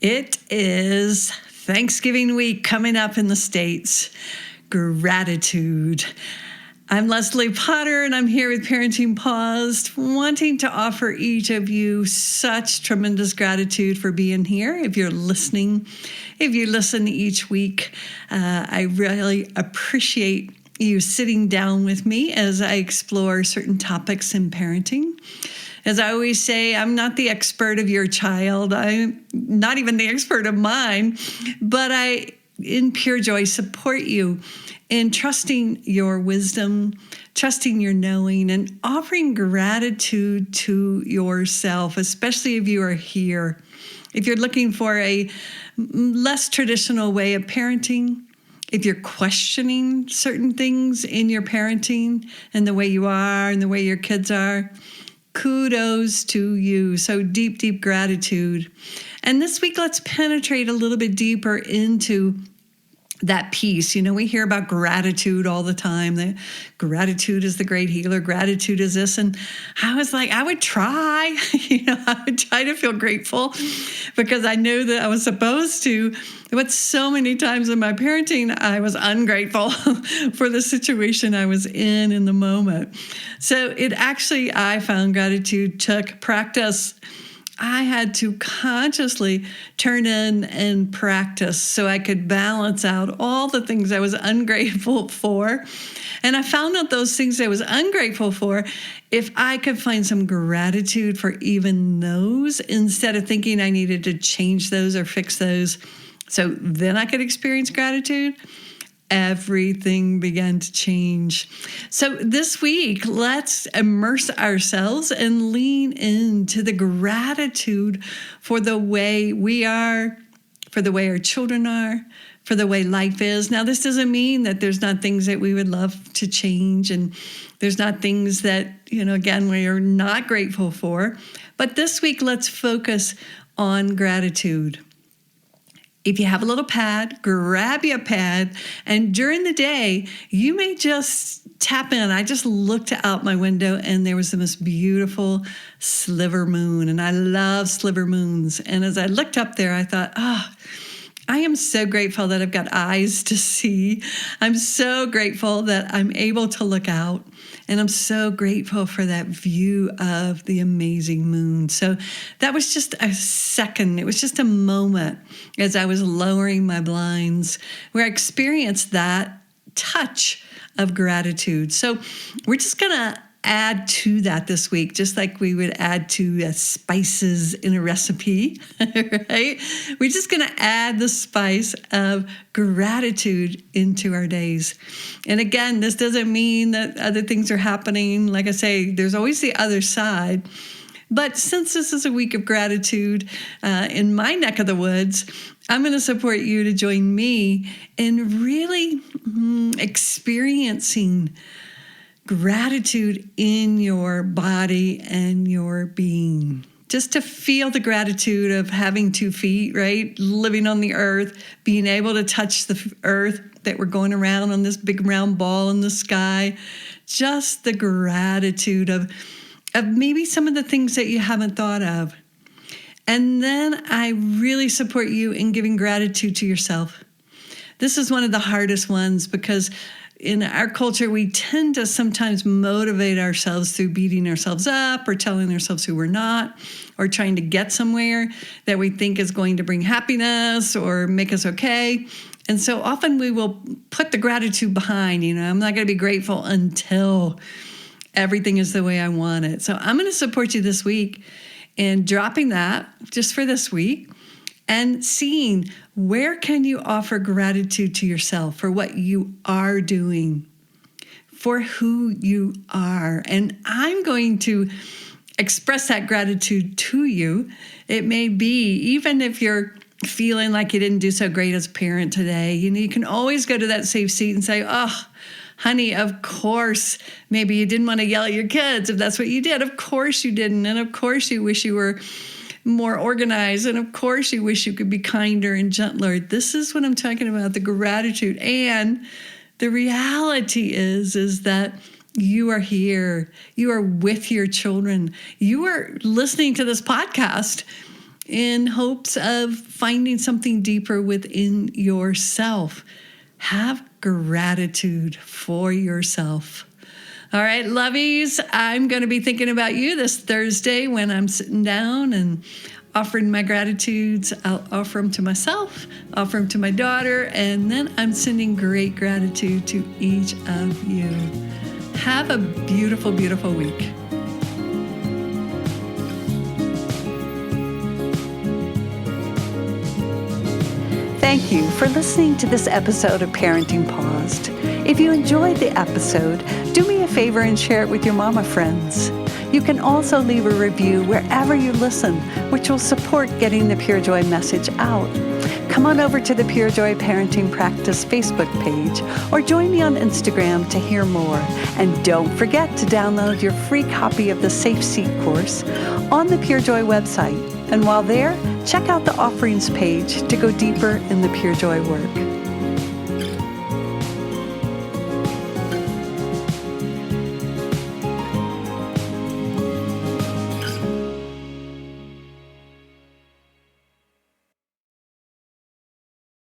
It is Thanksgiving week coming up in the States. Gratitude. I'm Leslie Potter, and I'm here with Parenting Paused, wanting to offer each of you such tremendous gratitude for being here. If you're listening, if you listen each week, I really appreciate you sitting down with me as I explore certain topics in parenting. As I always say, I'm not the expert of your child. I'm not even the expert of mine, but I, in Purejoy, support you in trusting your wisdom, trusting your knowing, and offering gratitude to yourself, especially if you are here. If you're looking for a less traditional way of parenting, if you're questioning certain things in your parenting and the way you are and the way your kids are, kudos to you. So deep, deep gratitude. And this week, let's penetrate a little bit deeper into that piece. You know, we hear about gratitude all the time. That gratitude is the great healer. Gratitude is this. And I was like, I would try, I would try to feel grateful because I knew that I was supposed to. But so many times in my parenting, I was ungrateful for the situation I was in the moment. So I found gratitude took practice. I had to consciously turn in and practice so I could balance out all the things I was ungrateful for. And I found out those things I was ungrateful for, if I could find some gratitude for even those, instead of thinking I needed to change those or fix those, so then I could experience gratitude, everything began to change. So this week, let's immerse ourselves and lean into the gratitude for the way we are, for the way our children are, for the way life is. Now, this doesn't mean that there's not things that we would love to change, and there's not things that, again, we are not grateful for. But this week, let's focus on gratitude. If you have a little pad, grab you a pad, and during the day, you may just tap in. I just looked out my window, and there was the most beautiful sliver moon, and I love sliver moons. And as I looked up there, I thought, I am so grateful that I've got eyes to see. I'm so grateful that I'm able to look out. And I'm so grateful for that view of the amazing moon. So that was just a second. It was just a moment as I was lowering my blinds where I experienced that touch of gratitude. So we're just going to add to that this week, just like we would add to spices in a recipe, right? We're just going to add the spice of gratitude into our days. And again, this doesn't mean that other things are happening. Like I say, there's always the other side. But since this is a week of gratitude in my neck of the woods, I'm going to support you to join me in really experiencing gratitude in your body and your being. Just to feel the gratitude of having 2 feet, right? Living on the earth, being able to touch the earth, that we're going around on this big round ball in the sky. Just the gratitude of maybe some of the things that you haven't thought of. And then I really support you in giving gratitude to yourself. This is one of the hardest ones because in our culture, we tend to sometimes motivate ourselves through beating ourselves up or telling ourselves who we're not, or trying to get somewhere that we think is going to bring happiness or make us okay. And so often we will put the gratitude behind, I'm not going to be grateful until everything is the way I want it. So I'm going to support you this week in dropping that just for this week and seeing where can you offer gratitude to yourself for what you are doing, for who you are. And I'm going to express that gratitude to you. It may be, even if you're feeling like you didn't do so great as a parent today, you can always go to that safe seat and say, honey, of course, maybe you didn't want to yell at your kids if that's what you did. Of course you didn't. And of course you wish you were more organized. And of course you wish you could be kinder and gentler. This is what I'm talking about, the gratitude. And the reality is that you are here. You are with your children. You are listening to this podcast in hopes of finding something deeper within yourself. Have gratitude for yourself. All right, lovies, I'm going to be thinking about you this Thursday when I'm sitting down and offering my gratitudes. I'll offer them to myself, offer them to my daughter, and then I'm sending great gratitude to each of you. Have a beautiful, beautiful week. Thank you for listening to this episode of Parenting Paused. If you enjoyed the episode, do me a favor and share it with your mama friends. You can also leave a review wherever you listen, which will support getting the Purejoy message out. Come on over to the Purejoy Parenting Practice Facebook page or join me on Instagram to hear more. And don't forget to download your free copy of the Safe Seat course on the Purejoy website. And while there, check out the offerings page to go deeper in the Purejoy work.